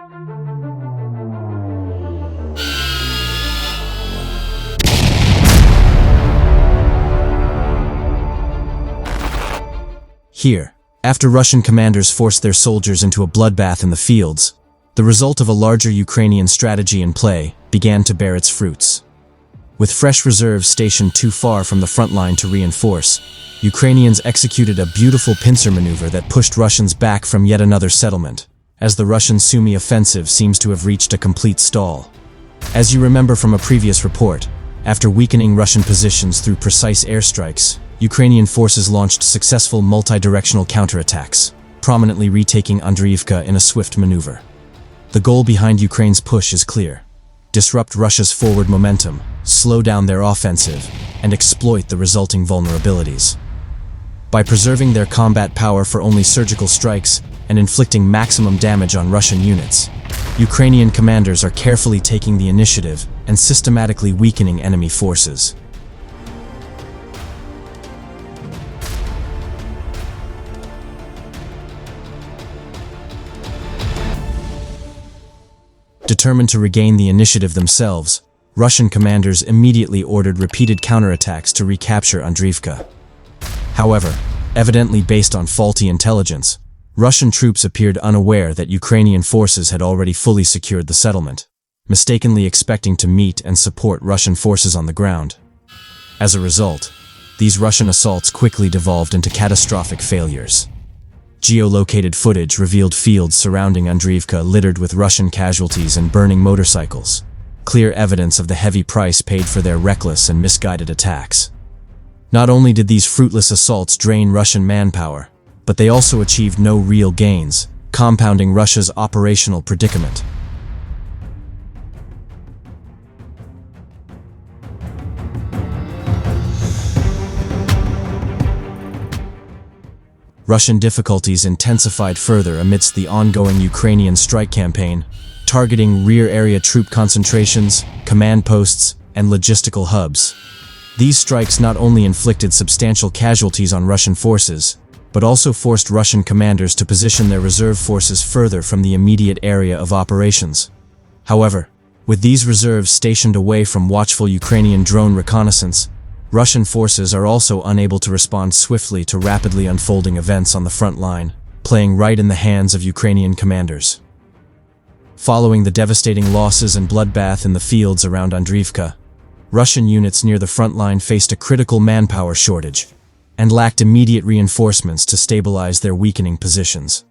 Here, after Russian commanders forced their soldiers into a bloodbath in the fields, the result of a larger Ukrainian strategy in play began to bear its fruits. With fresh reserves stationed too far from the front line to reinforce, Ukrainians executed a beautiful pincer maneuver that pushed Russians back from yet another settlement, as the Russian Sumy offensive seems to have reached a complete stall. As you remember from a previous report, after weakening Russian positions through precise airstrikes, Ukrainian forces launched successful multi-directional counterattacks, prominently retaking Andriivka in a swift maneuver. The goal behind Ukraine's push is clear: disrupt Russia's forward momentum, slow down their offensive, and exploit the resulting vulnerabilities. By preserving their combat power for only surgical strikes and inflicting maximum damage on Russian units, Ukrainian commanders are carefully taking the initiative and systematically weakening enemy forces. Determined to regain the initiative themselves, Russian commanders immediately ordered repeated counterattacks to recapture Andriivka. However, evidently based on faulty intelligence, Russian troops appeared unaware that Ukrainian forces had already fully secured the settlement, mistakenly expecting to meet and support Russian forces on the ground. As a result, these Russian assaults quickly devolved into catastrophic failures. Geolocated footage revealed fields surrounding Andriivka littered with Russian casualties and burning motorcycles, clear evidence of the heavy price paid for their reckless and misguided attacks. Not only did these fruitless assaults drain Russian manpower, but they also achieved no real gains, compounding Russia's operational predicament. Russian difficulties intensified further amidst the ongoing Ukrainian strike campaign, targeting rear-area troop concentrations, command posts, and logistical hubs. These strikes not only inflicted substantial casualties on Russian forces, but also forced Russian commanders to position their reserve forces further from the immediate area of operations. However, with these reserves stationed away from watchful Ukrainian drone reconnaissance, Russian forces are also unable to respond swiftly to rapidly unfolding events on the front line, playing right in the hands of Ukrainian commanders. Following the devastating losses and bloodbath in the fields around Andriivka, Russian units near the front line faced a critical manpower shortage and lacked immediate reinforcements to stabilize their weakening positions.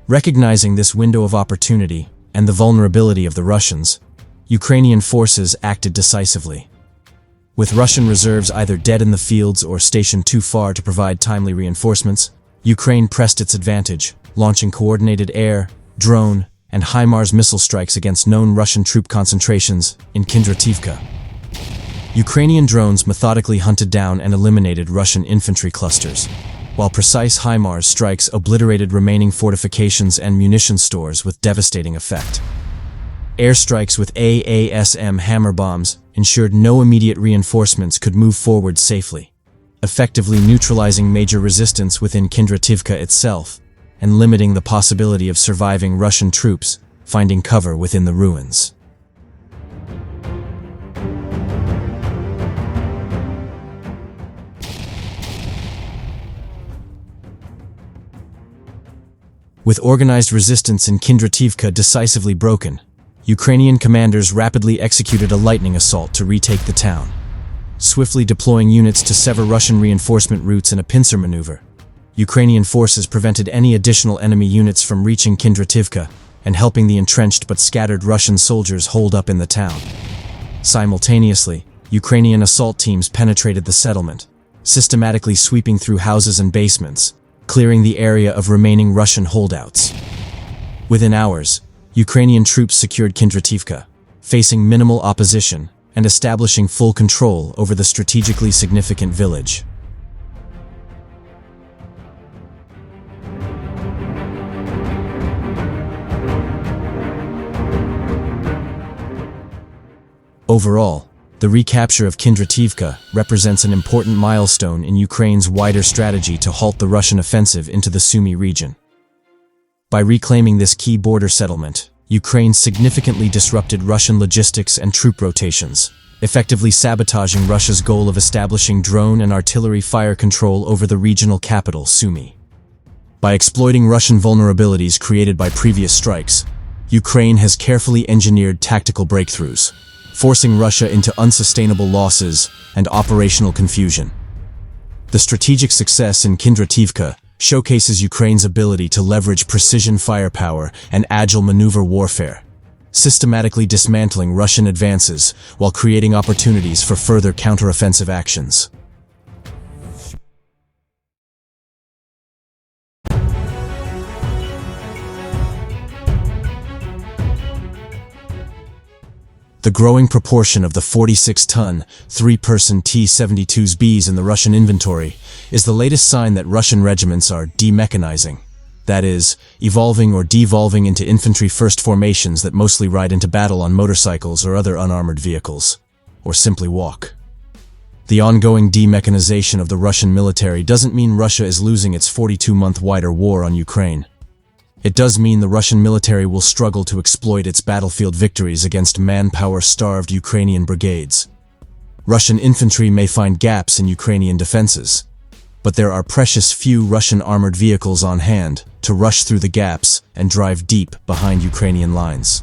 Recognizing this window of opportunity and the vulnerability of the Russians, Ukrainian forces acted decisively. With Russian reserves either dead in the fields or stationed too far to provide timely reinforcements, Ukraine pressed its advantage, launching coordinated air, drone, and HIMARS missile strikes against known Russian troop concentrations in Kindrativka. Ukrainian drones methodically hunted down and eliminated Russian infantry clusters, while precise HIMARS strikes obliterated remaining fortifications and munition stores with devastating effect. Airstrikes with AASM hammer bombs ensured no immediate reinforcements could move forward safely, effectively neutralizing major resistance within Kindrativka itself and limiting the possibility of surviving Russian troops finding cover within the ruins. With organized resistance in Kindrativka decisively broken, Ukrainian commanders rapidly executed a lightning assault to retake the town. Swiftly deploying units to sever Russian reinforcement routes in a pincer maneuver, Ukrainian forces prevented any additional enemy units from reaching Kindrativka and helping the entrenched but scattered Russian soldiers hold up in the town. Simultaneously, Ukrainian assault teams penetrated the settlement, systematically sweeping through houses and basements, clearing the area of remaining Russian holdouts. Within hours, Ukrainian troops secured Kindrativka, facing minimal opposition and establishing full control over the strategically significant village. Overall, The recapture of Kindrativka represents an important milestone in Ukraine's wider strategy to halt the Russian offensive into the Sumy region. By reclaiming this key border settlement, Ukraine significantly disrupted Russian logistics and troop rotations, effectively sabotaging Russia's goal of establishing drone and artillery fire control over the regional capital, Sumy. By exploiting Russian vulnerabilities created by previous strikes, Ukraine has carefully engineered tactical breakthroughs, forcing Russia into unsustainable losses and operational confusion. The strategic success in Kindrativka showcases Ukraine's ability to leverage precision firepower and agile maneuver warfare, systematically dismantling Russian advances while creating opportunities for further counteroffensive actions. The growing proportion of the 46-ton, 3-person T-72Bs in the Russian inventory is the latest sign that Russian regiments are demechanizing, that is, evolving or devolving into infantry-first formations that mostly ride into battle on motorcycles or other unarmored vehicles, or simply walk. The ongoing demechanization of the Russian military doesn't mean Russia is losing its 42-month wider war on Ukraine. It does mean the Russian military will struggle to exploit its battlefield victories against manpower-starved Ukrainian brigades. Russian infantry may find gaps in Ukrainian defenses, but there are precious few Russian armored vehicles on hand to rush through the gaps and drive deep behind Ukrainian lines.